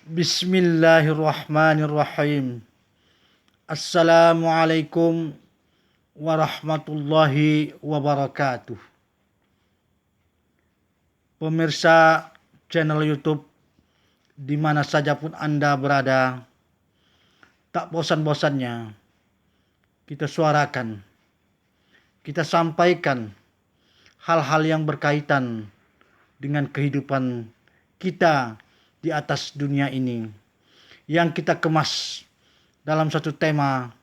Bismillahirrahmanirrahim. Assalamualaikum warahmatullahi wabarakatuh. Pemirsa channel YouTube di mana saja pun Anda berada, tak bosan-bosannya kita suarakan, kita sampaikan hal-hal yang berkaitan dengan kehidupan kita di atas dunia ini, yang kita kemas dalam satu tema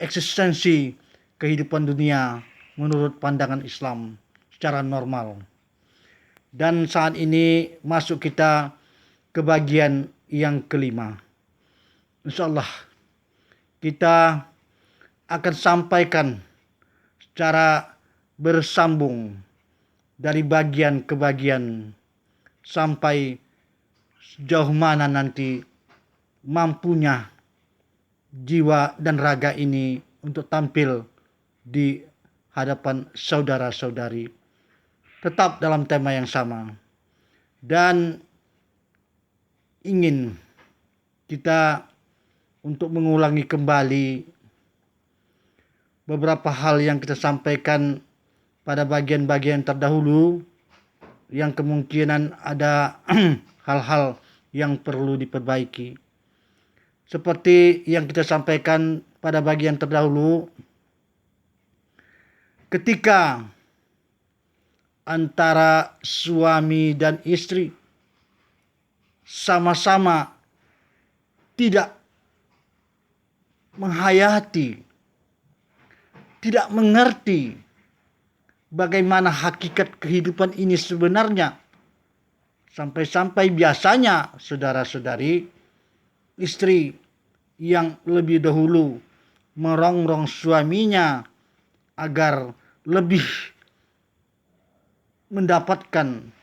eksistensi kehidupan dunia menurut pandangan Islam secara normal. Dan saat ini masuk kita ke bagian yang kelima. Insyaallah kita akan sampaikan secara bersambung dari bagian ke bagian sampai sejauh mana nanti mampunya jiwa dan raga ini untuk tampil di hadapan saudara-saudari, tetap dalam tema yang sama, dan ingin kita untuk mengulangi kembali beberapa hal yang kita sampaikan pada bagian-bagian terdahulu, yang kemungkinan ada hal-hal yang perlu diperbaiki. Seperti yang kita sampaikan pada bagian terdahulu, ketika antara suami dan istri sama-sama tidak menghayati, tidak mengerti bagaimana hakikat kehidupan ini sebenarnya. Sampai-sampai biasanya saudara-saudari, istri yang lebih dahulu merongrong suaminya agar lebih mendapatkan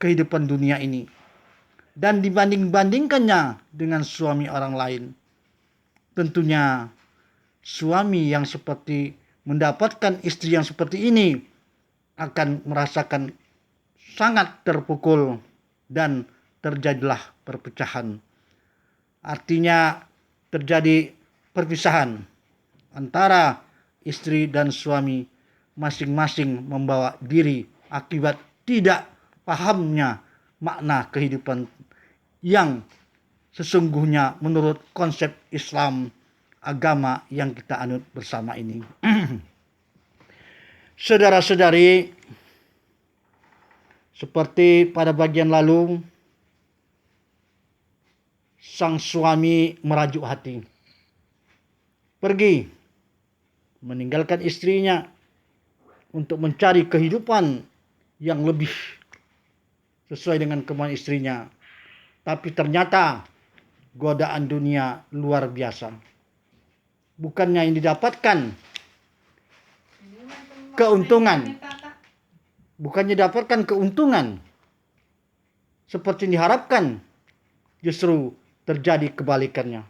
kehidupan dunia ini dan dibanding-bandingkannya dengan suami orang lain. Tentunya suami yang seperti mendapatkan istri yang seperti ini akan merasakan sangat terpukul dan terjadilah perpecahan. Artinya terjadi perpisahan antara istri dan suami, masing-masing membawa diri akibat tidak pahamnya makna kehidupan yang sesungguhnya menurut konsep Islam, agama yang kita anut bersama ini. Saudara-saudari, seperti pada bagian lalu, sang suami merajuk hati, pergi meninggalkan istrinya untuk mencari kehidupan yang lebih sesuai dengan kemauan istrinya. Tapi ternyata godaan dunia luar biasa. Bukannya yang didapatkan keuntungan, bukannya dapatkan keuntungan seperti yang diharapkan, justru terjadi kebalikannya.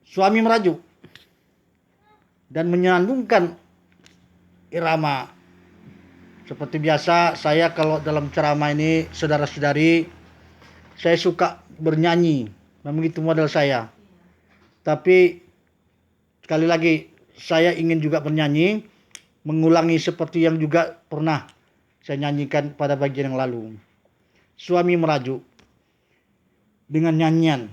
Suami merajuk dan menyandungkan irama. Seperti biasa, saya kalau dalam ceramah ini, saudara-saudari, saya suka bernyanyi, memang itu modal saya. Tapi sekali lagi, saya ingin juga bernyanyi, mengulangi seperti yang juga pernah saya nyanyikan pada bagian yang lalu. Suami merajuk dengan nyanyian,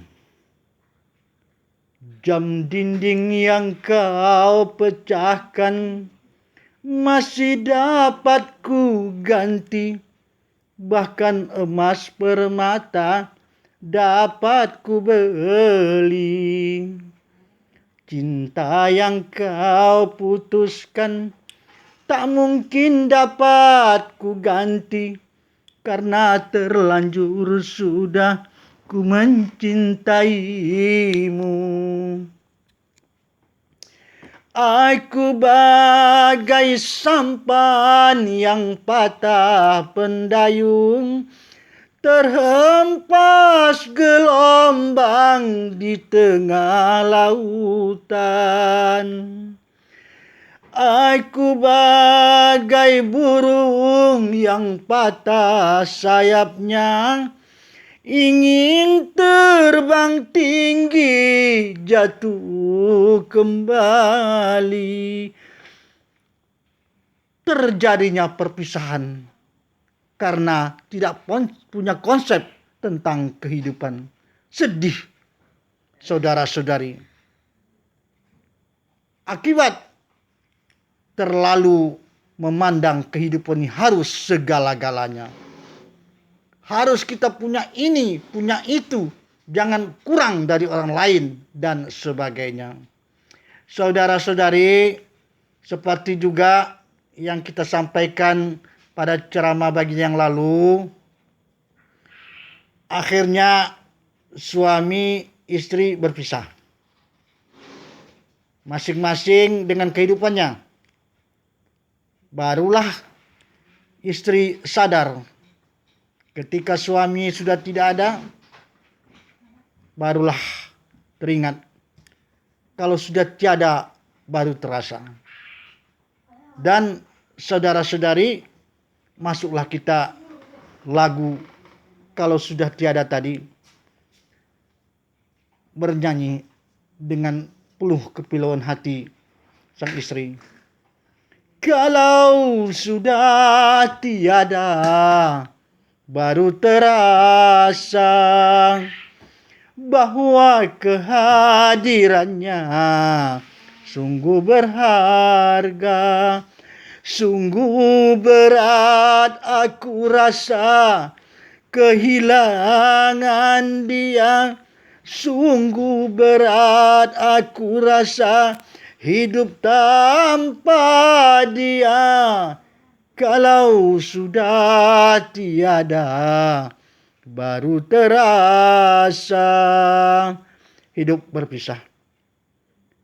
jam dinding yang kau pecahkan masih dapat ku ganti, bahkan emas permata dapat ku beli. Cinta yang kau putuskan tak mungkin dapat ku ganti, karena terlanjur sudah ku mencintaimu. Aku bagai sampan yang patah pendayung, terhempas gelombang di tengah lautan. Aku bagai burung yang patah sayapnya, ingin terbang tinggi, jatuh kembali. Terjadinya perpisahan karena tidak punya konsep tentang kehidupan. Sedih, saudara-saudari. Akibat terlalu memandang kehidupan ini harus segala-galanya. Harus kita punya ini, punya itu. Jangan kurang dari orang lain dan sebagainya. Saudara-saudari, seperti juga yang kita sampaikan pada ceramah bagian yang lalu, akhirnya suami istri berpisah. Masing-masing dengan kehidupannya. Barulah istri sadar ketika suami sudah tidak ada, barulah teringat. Kalau sudah tiada, baru terasa. Dan saudara-saudari, masuklah kita lagu kalau sudah tiada tadi, bernyanyi dengan penuh kepilauan hati sang istri. Kalau sudah tiada, baru terasa bahwa kehadirannya sungguh berharga. Sungguh berat aku rasa kehilangan dia. Sungguh berat aku rasa hidup tanpa dia. Kalau sudah tiada, baru terasa hidup berpisah.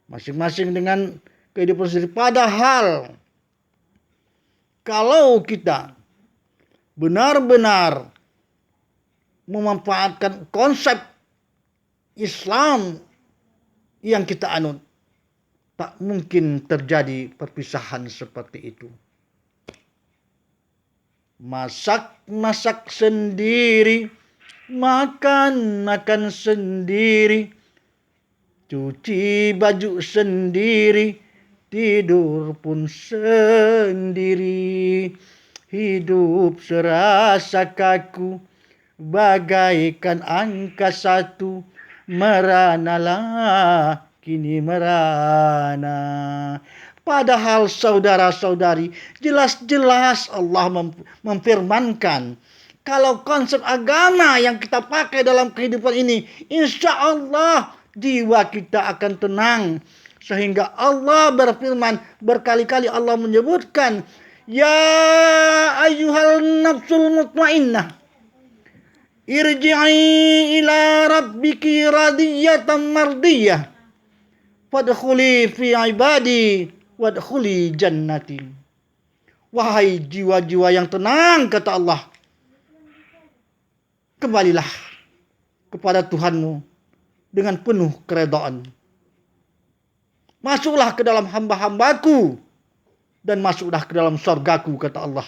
Masing-masing dengan kehidupan sendiri. Padahal kalau kita benar-benar memanfaatkan konsep Islam yang kita anut, tak mungkin terjadi perpisahan seperti itu. Masak-masak sendiri, makan-makan sendiri, cuci baju sendiri, tidur pun sendiri. Hidup serasa kaku, bagaikan angka satu, meranalah kini merana. Padahal saudara-saudari, jelas-jelas Allah memfirmankan, kalau konsep agama yang kita pakai dalam kehidupan ini, insya Allah jiwa kita akan tenang. Sehingga Allah berfirman, berkali-kali Allah menyebutkan, ya ayyuhal nafsul mutmainnah, irji'i ila rabbiki radiyatan mardiyah, fadkhuli fi ibadi wadkhuli jannati. Wahai jiwa-jiwa yang tenang, kata Allah, kembalilah kepada Tuhanmu dengan penuh keredaan. Masuklah ke dalam hamba-hambaku dan masuklah ke dalam surgaku, kata Allah.